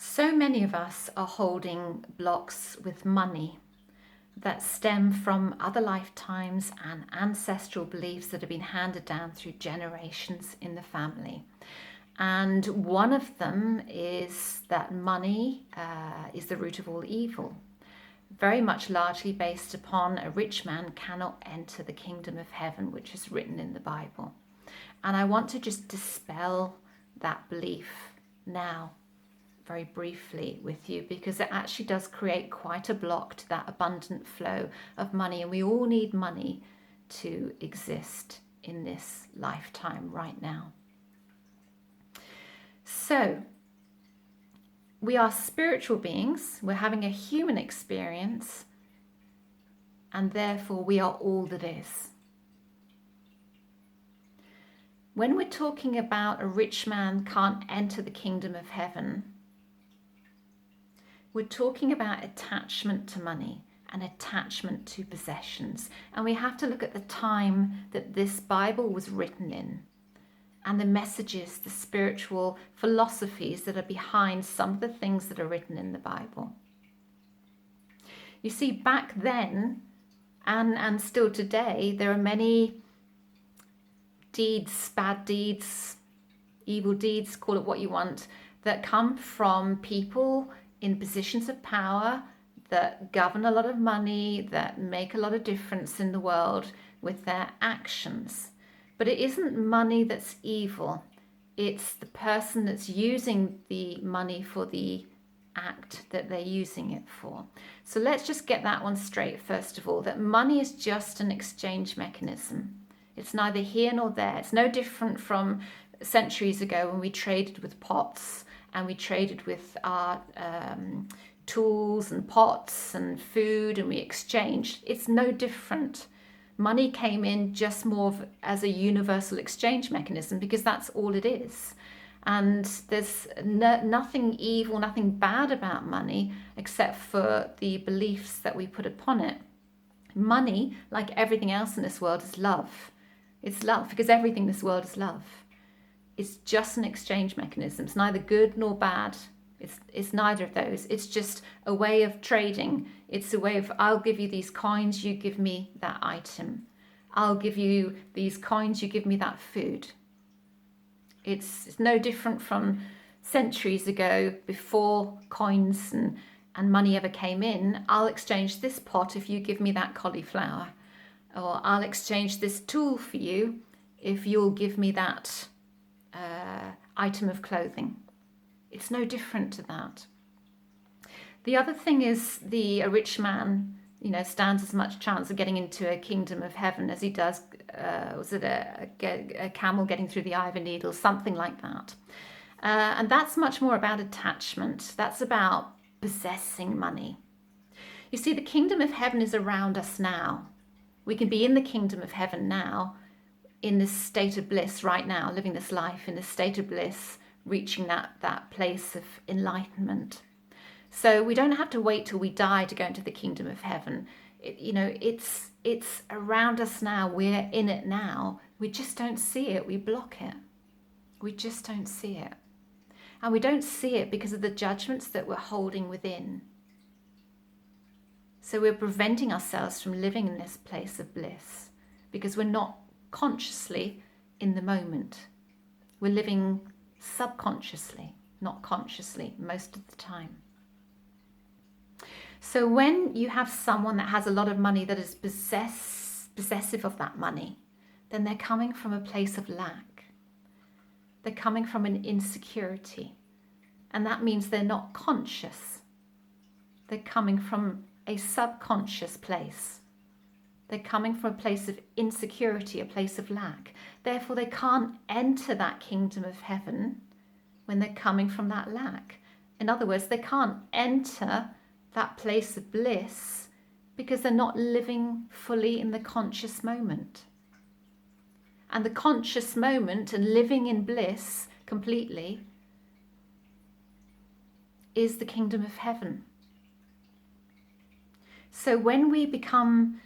So many of us are holding blocks with money that stem from other lifetimes and ancestral beliefs that have been handed down through generations in the family. And one of them is that money is the root of all evil, very much largely based upon a rich man cannot enter the kingdom of heaven, which is written in the Bible. And I want to just dispel that belief now, very briefly with you, because it actually does create quite a block to that abundant flow of money, and we all need money to exist in this lifetime right now. So we are spiritual beings, we're having a human experience, and therefore we are all that is. When we're talking about a rich man can't enter the kingdom of heaven, we're talking about attachment to money and attachment to possessions. And we have to look at the time that this Bible was written in and the messages, the spiritual philosophies that are behind some of the things that are written in the Bible. You see, back then and still today, there are many deeds, bad deeds, evil deeds, call it what you want, that come from people in positions of power that govern a lot of money, that make a lot of difference in the world with their actions. But it isn't money that's evil. It's the person that's using the money for the act that they're using it for. So let's just get that one straight first of all, that money is just an exchange mechanism. It's neither here nor there. It's no different from centuries ago when we traded with pots and we traded with our tools and pots and food, and we exchanged. It's no different. Money came in just more as a universal exchange mechanism because that's all it is. And there's nothing evil, nothing bad about money except for the beliefs that we put upon it. Money, like everything else in this world, is love. It's love because everything in this world is love. It's just an exchange mechanism. It's neither good nor bad. It's neither of those. It's just a way of trading. It's a way of, I'll give you these coins, you give me that item. I'll give you these coins, you give me that food. It's no different from centuries ago, before coins and money ever came in. I'll exchange this pot if you give me that cauliflower. Or I'll exchange this tool for you if you'll give me that item of clothing. It's no different to that. The other thing is a rich man, stands as much chance of getting into a kingdom of heaven as he does, was it a camel getting through the eye of a needle, something like that. And that's much more about attachment. That's about possessing money. You see, the kingdom of heaven is around us now. We can be in the kingdom of heaven now, in this state of bliss right now, living this life in this state of bliss, reaching that place of enlightenment. So we don't have to wait till we die to go into the kingdom of heaven. It's around us now. We're in it now. We just don't see it. We block it. We just don't see it. And we don't see it because of the judgments that we're holding within. So we're preventing ourselves from living in this place of bliss because we're not consciously in the moment. We're living subconsciously, not consciously, most of the time. So when you have someone that has a lot of money that is possessive of that money, then they're coming from a place of lack. They're coming from an insecurity. And that means they're not conscious. They're coming from a subconscious place. They're coming from a place of insecurity, a place of lack. Therefore, they can't enter that kingdom of heaven when they're coming from that lack. In other words, they can't enter that place of bliss because they're not living fully in the conscious moment. And the conscious moment and living in bliss completely is the kingdom of heaven. So when we become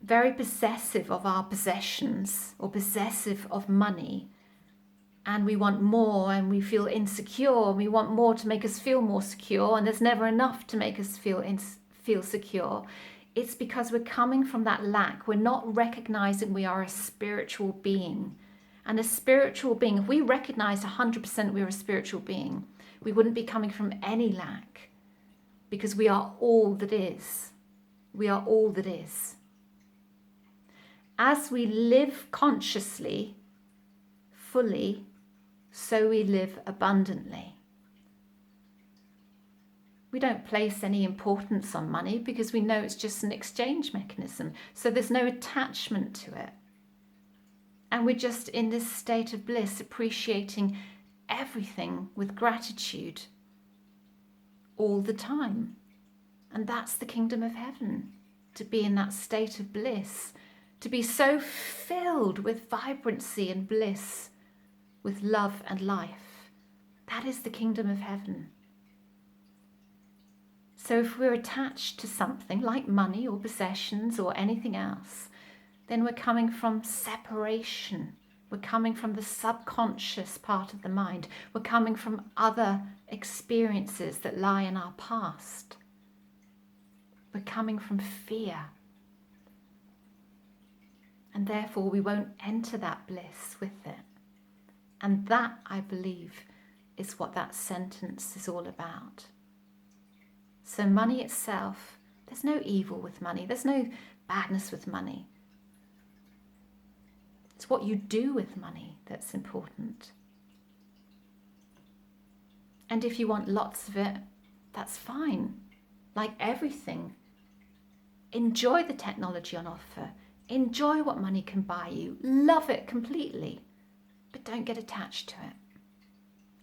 very possessive of our possessions or possessive of money and we want more, and we feel insecure, and we want more to make us feel more secure, and there's never enough to make us feel secure, it's because we're coming from that lack. We're not recognizing we are a spiritual being. And a spiritual being, if we recognized 100% we are a spiritual being, we wouldn't be coming from any lack, because we are all that is. We are all that is. As we live consciously, fully, so we live abundantly. We don't place any importance on money because we know it's just an exchange mechanism. So there's no attachment to it. And we're just in this state of bliss, appreciating everything with gratitude all the time. And that's the kingdom of heaven, to be in that state of bliss, to be so filled with vibrancy and bliss, with love and life. That is the kingdom of heaven. So if we're attached to something like money or possessions or anything else, then we're coming from separation. We're coming from the subconscious part of the mind. We're coming from other experiences that lie in our past. We're coming from fear. And therefore we won't enter that bliss with it. And that, I believe, is what that sentence is all about. So money itself, there's no evil with money. There's no badness with money. It's what you do with money that's important. And if you want lots of it, that's fine. Like everything, enjoy the technology on offer. Enjoy what money can buy you. Love it completely, but don't get attached to it.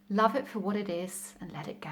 Love it for what it is and let it go.